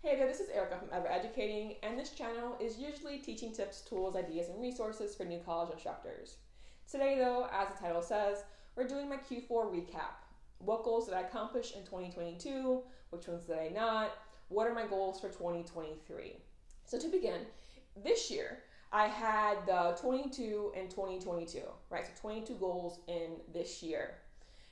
Hey there, this is Erica from Ever Educating, and this channel is usually teaching tips, tools, ideas, and resources for new college instructors. Today though, as the title says, we're doing my Q4 recap. What goals did I accomplish in 2022? Which ones did I not? What are my goals for 2023? So to begin, this year I had the 22 and 2022, right? So 22 goals in this year.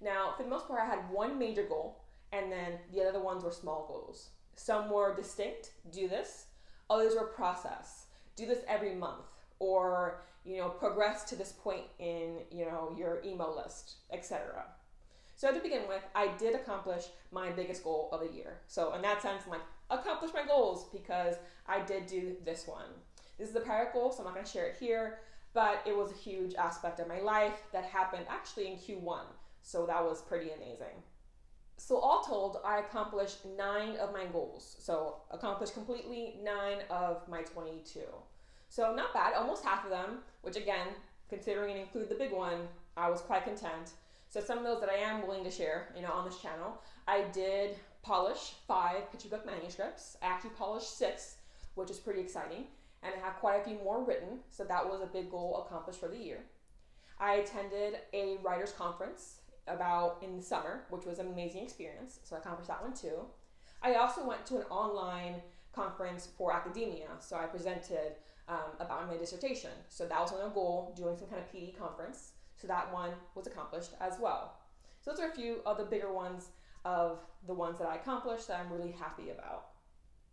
Now, for the most part, I had one major goal, and then the other ones were small goals. Some were distinct, do this. Others were process, do this every month, or progress to this point in your email list, etc. So to begin with, I did accomplish my biggest goal of the year. So in that sense, I'm like, accomplish my goals because I did do this one. This is a private goal, so I'm not going to share it here, but it was a huge aspect of my life that happened actually in Q1. So that was pretty amazing. So all told, I accomplished 9 of my goals. So accomplished completely 9 of my 22. So not bad, almost half of them, which again, considering and include the big one, I was quite content. So some of those that I am willing to share, on this channel, I did polish 5 picture book manuscripts. I actually polished 6, which is pretty exciting. And I have quite a few more written, so that was a big goal accomplished for the year. I attended a writer's conference in the summer, which was an amazing experience, so I accomplished that one too. I also went to an online conference for academia, so I presented about my dissertation. So that was another goal, doing some kind of PD conference, so that one was accomplished as well. So those are a few of the bigger ones of the ones that I accomplished that I'm really happy about.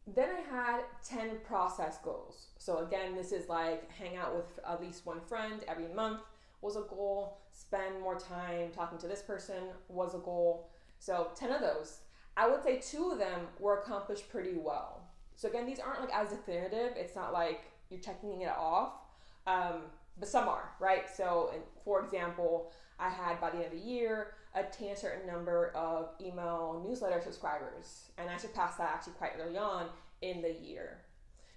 Then I had 10 process goals. So again, this is like hang out with at least one friend every month was a goal, spend more time talking to this person was a goal. So 10 of those. I would say 2 of them were accomplished pretty well. So again, these aren't like as definitive. It's not like you're checking it off, but some are, right? So for example, I had by the end of the year attained a certain number of email newsletter subscribers, and I surpassed that actually quite early on in the year.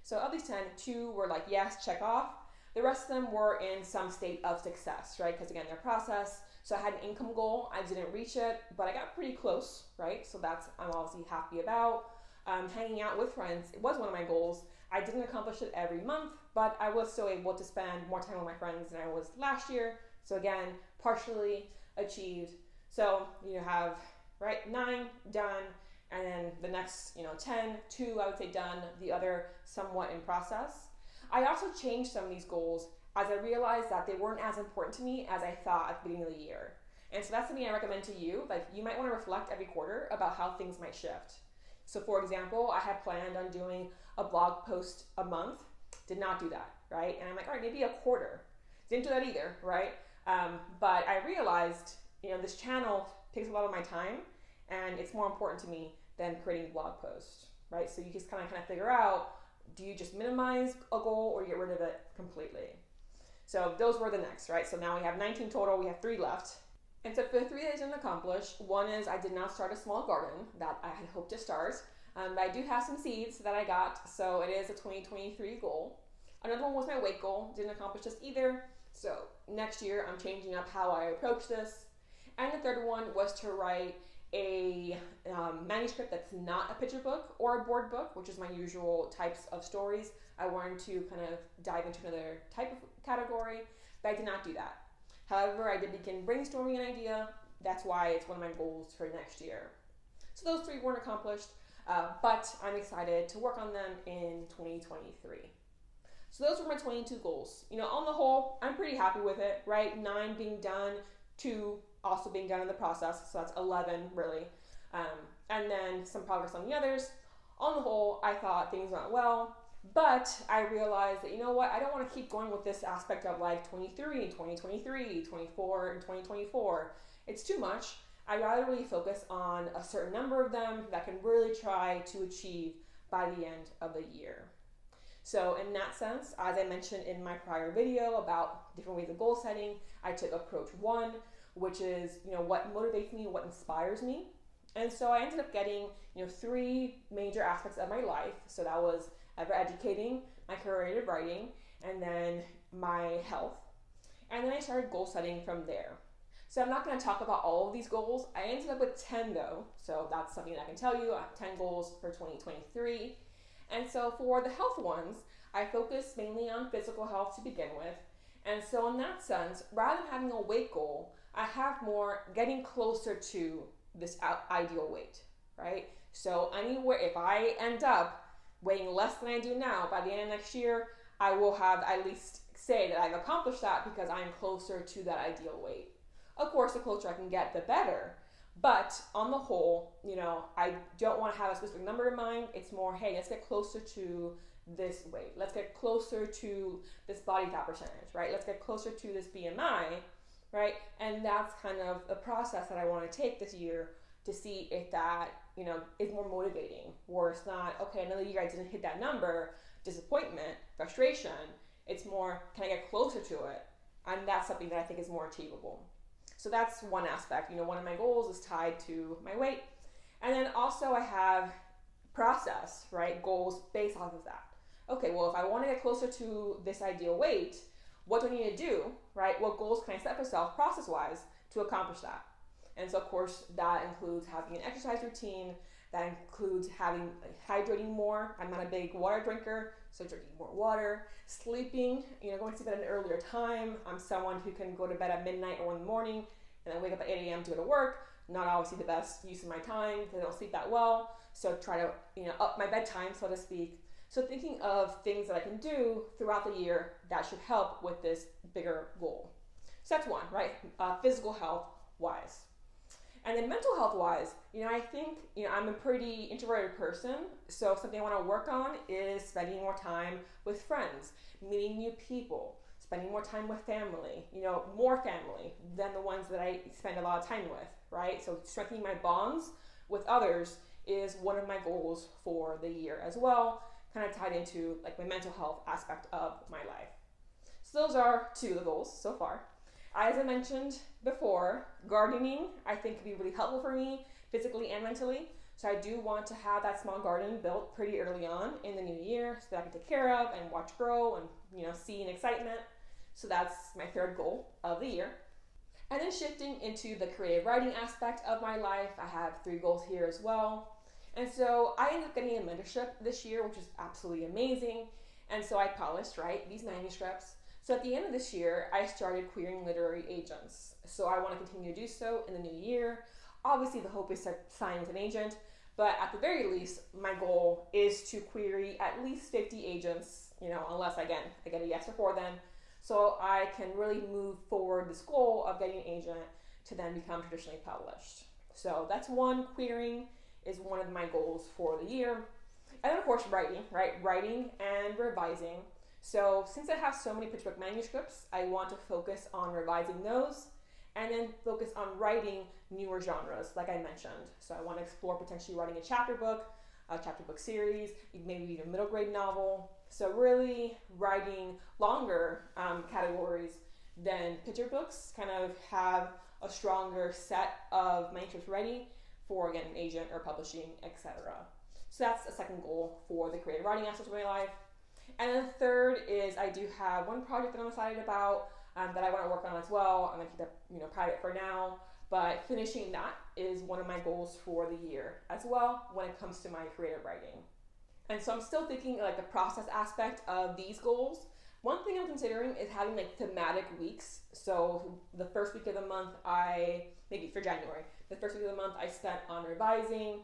So of these 10, 2 were like, yes, check off. The rest of them were in some state of success, right? Because again, they're process. So I had an income goal. I didn't reach it, but I got pretty close, right? So I'm obviously happy about. Hanging out with friends, it was one of my goals. I didn't accomplish it every month, but I was still able to spend more time with my friends than I was last year. So again, partially achieved. So you have, 9 done, and then the next, 10, 2 I would say done, the other somewhat in process. I also changed some of these goals as I realized that they weren't as important to me as I thought at the beginning of the year. And so that's something I recommend to you. Like, you might want to reflect every quarter about how things might shift. So for example, I had planned on doing a blog post a month, did not do that, right? And I'm like, all right, maybe a quarter. Didn't do that either, right? But I realized, this channel takes a lot of my time, and it's more important to me than creating blog posts, right? So you just kind of figure out, do you just minimize a goal or get rid of it completely? So those were the next, right? So now we have 19 total, we have 3 left. And so for the 3 that I didn't accomplish, one is I did not start a small garden that I had hoped to start. But I do have some seeds that I got, so it is a 2023 goal. Another one was my weight goal, didn't accomplish this either. So next year I'm changing up how I approach this. And the third one was to write a manuscript that's not a picture book or a board book, which is my usual types of stories. I wanted to kind of dive into another type of category, but I did not do that. However, I did begin brainstorming an idea. That's why it's one of my goals for next year. So those 3 weren't accomplished, but I'm excited to work on them in 2023. So those were my 22 goals. On the whole, I'm pretty happy with it, right? 9 being done, 2 also being done in the process, so that's 11 really. And then some progress on the others. On the whole, I thought things went well, but I realized that, I don't want to keep going with this aspect of like 23, 2023, 24, and 2024. It's too much. I'd rather really focus on a certain number of them that I can really try to achieve by the end of the year. So in that sense, as I mentioned in my prior video about different ways of goal setting, I took approach 1, which is, what motivates me, what inspires me. And so I ended up getting, 3 major aspects of my life. So that was Ever Educating, my creative writing, and then my health. And then I started goal setting from there. So I'm not going to talk about all of these goals. I ended up with 10 though, so that's something that I can tell you. I have 10 goals for 2023. And so for the health ones, I focus mainly on physical health to begin with. And so in that sense, rather than having a weight goal, I have more getting closer to this ideal weight, right? So anywhere, if I end up weighing less than I do now, by the end of next year, I will have at least say that I've accomplished that because I'm closer to that ideal weight. Of course, the closer I can get, the better. But on the whole, I don't want to have a specific number in mind. It's more, hey, let's get closer to this weight. Let's get closer to this body fat percentage, right? Let's get closer to this BMI, right? And that's kind of the process that I want to take this year to see if that, is more motivating, or it's not, okay, another year I didn't hit that number, disappointment, frustration. It's more, can I get closer to it? And that's something that I think is more achievable. So that's one aspect. One of my goals is tied to my weight. And then also I have process, right? Goals based off of that. Okay, well, if I want to get closer to this ideal weight, what do I need to do, right? What goals can I set for myself process-wise to accomplish that? And so, of course, that includes having an exercise routine. That includes hydrating more. I'm not a big water drinker, so drinking more water. Sleeping, going to sleep at an earlier time. I'm someone who can go to bed at midnight or in the morning and then wake up at 8 a.m. to go to work. Not obviously the best use of my time because I don't sleep that well. So try to, up my bedtime, so to speak. So thinking of things that I can do throughout the year that should help with this bigger goal. So that's one, right? Physical health wise. And then mental health wise, I think, I'm a pretty introverted person. So something I want to work on is spending more time with friends, meeting new people, spending more time with family, more family than the ones that I spend a lot of time with, right? So strengthening my bonds with others is one of my goals for the year as well, kind of tied into like my mental health aspect of my life. So those are two of the goals so far. As I mentioned before, gardening I think could be really helpful for me physically and mentally. So I do want to have that small garden built pretty early on in the new year so that I can take care of and watch grow and see an excitement. So that's my third goal of the year. And then shifting into the creative writing aspect of my life, I have 3 goals here as well. And so I ended up getting a mentorship this year, which is absolutely amazing. And so I published, these manuscripts. So at the end of this year, I started querying literary agents. So I want to continue to do so in the new year. Obviously, the hope is to sign with an agent, but at the very least, my goal is to query at least 50 agents, unless, again, I get a yes before then, so I can really move forward this goal of getting an agent to then become traditionally published. So that's one. Querying is one of my goals for the year. And then, of course, writing, right? Writing and revising. So since I have so many picture book manuscripts, I want to focus on revising those and then focus on writing newer genres, like I mentioned. So I want to explore potentially writing a chapter book series, maybe even a middle grade novel. So really writing longer categories than picture books, kind of have a stronger set of manuscripts ready for, again, an agent or publishing, etc. So that's a second goal for the creative writing aspect of my life. And then third is I do have one project that I'm excited about that I want to work on as well. I'm going to keep that private for now, but finishing that is one of my goals for the year as well when it comes to my creative writing. And so I'm still thinking like the process aspect of these goals. One thing I'm considering is having like thematic weeks. So the first week of the month maybe for January, the first week of the month I spent on revising.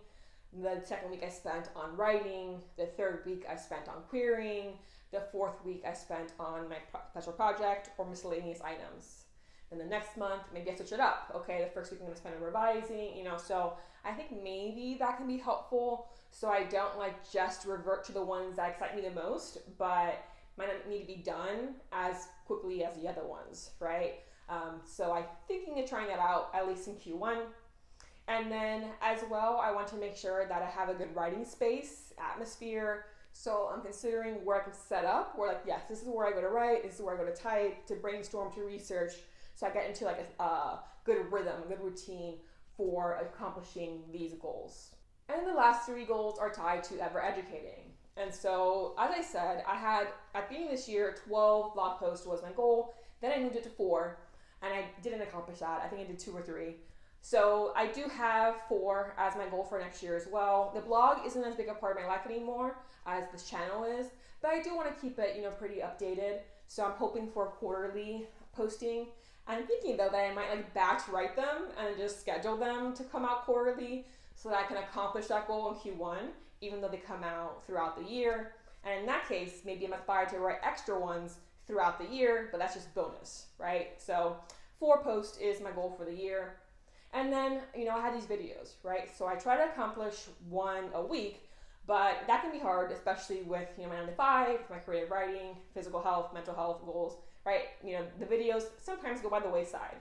The second week I spent on writing. The third week I spent on querying. The fourth week I spent on my special project or miscellaneous items. Then the next month, maybe I switch it up. Okay, the first week I'm going to spend on revising, so I think maybe that can be helpful so I don't just revert to the ones that excite me the most, but might not need to be done as quickly as the other ones, right? So I'm thinking of trying that out at least in Q1. And then as well, I want to make sure that I have a good writing space, atmosphere. So I'm considering where I can set up, where yes, this is where I go to write, this is where I go to type, to brainstorm, to research. So I get into a good rhythm, a good routine for accomplishing these goals. And then the last 3 goals are tied to ever educating. And so, as I said, I had, at the beginning of this year, 12 blog posts was my goal. Then I moved it to 4. and I didn't accomplish that. I think I did 2 or 3. So I do have 4 as my goal for next year as well. The blog isn't as big a part of my life anymore as this channel is, but I do want to keep it, pretty updated. So I'm hoping for quarterly posting. I'm thinking though that I might like batch write them and just schedule them to come out quarterly so that I can accomplish that goal in Q1, even though they come out throughout the year. And in that case, maybe I'm inspired to write extra ones throughout the year, but that's just bonus, right? So 4 posts is my goal for the year. And then, I had these videos, right? So I try to accomplish 1 a week, but that can be hard, especially with, my 9 to 5, my creative writing, physical health, mental health goals, right? The videos sometimes go by the wayside.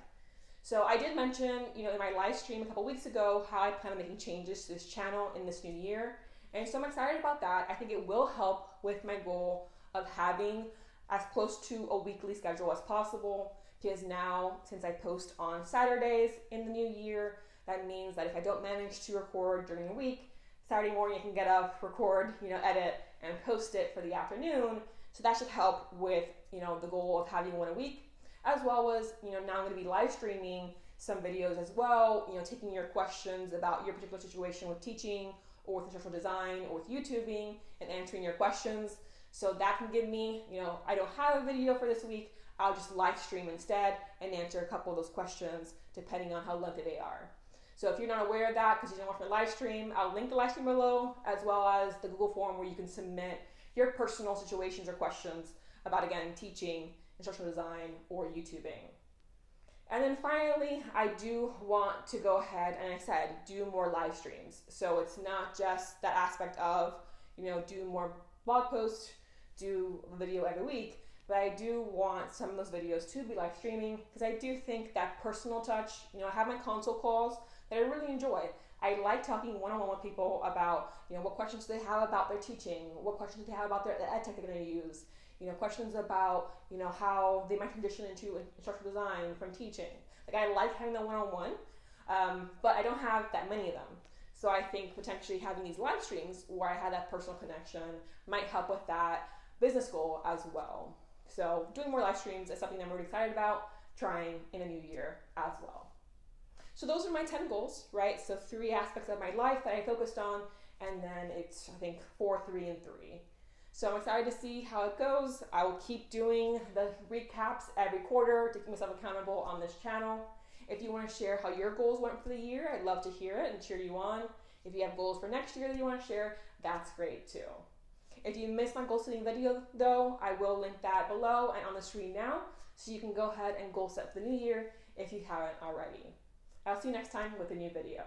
So I did mention, in my live stream a couple weeks ago, how I plan on making changes to this channel in this new year. And so I'm excited about that. I think it will help with my goal of having as close to a weekly schedule as possible. Because now, since I post on Saturdays in the new year, that means that if I don't manage to record during the week, Saturday morning I can get up, record, edit, and post it for the afternoon. So that should help with, the goal of having 1 a week, as well as, now I'm going to be live streaming some videos as well, taking your questions about your particular situation with teaching or with instructional design or with YouTubing and answering your questions. So that can give me, I don't have a video for this week, I'll just live stream instead and answer a couple of those questions depending on how lengthy they are. So if you're not aware of that because you don't watch my live stream, I'll link the live stream below, as well as the Google form where you can submit your personal situations or questions about, again, teaching, instructional design, or YouTubing. And then finally, I do want to go ahead and, I said, do more live streams. So it's not just that aspect of, do more blog posts, do a video every week, but I do want some of those videos to be live streaming because I do think that personal touch, I have my consult calls that I really enjoy. I like talking one-on-one with people about, what questions they have about their teaching, what questions they have about the ed tech they're going to use, questions about, how they might transition into instructional design from teaching. Like I like having that one-on-one, but I don't have that many of them. So I think potentially having these live streams where I have that personal connection might help with that business goal as well. So doing more live streams is something I'm really excited about trying in a new year as well. So those are my 10 goals, right? So 3 aspects of my life that I focused on, and then it's, I think, 4, 3, and 3. So I'm excited to see how it goes. I will keep doing the recaps every quarter to keep myself accountable on this channel. If you want to share how your goals went for the year, I'd love to hear it and cheer you on. If you have goals for next year that you want to share, that's great too. If you missed my goal setting video though, I will link that below and on the screen now, so you can go ahead and goal set for the new year if you haven't already. I'll see you next time with a new video.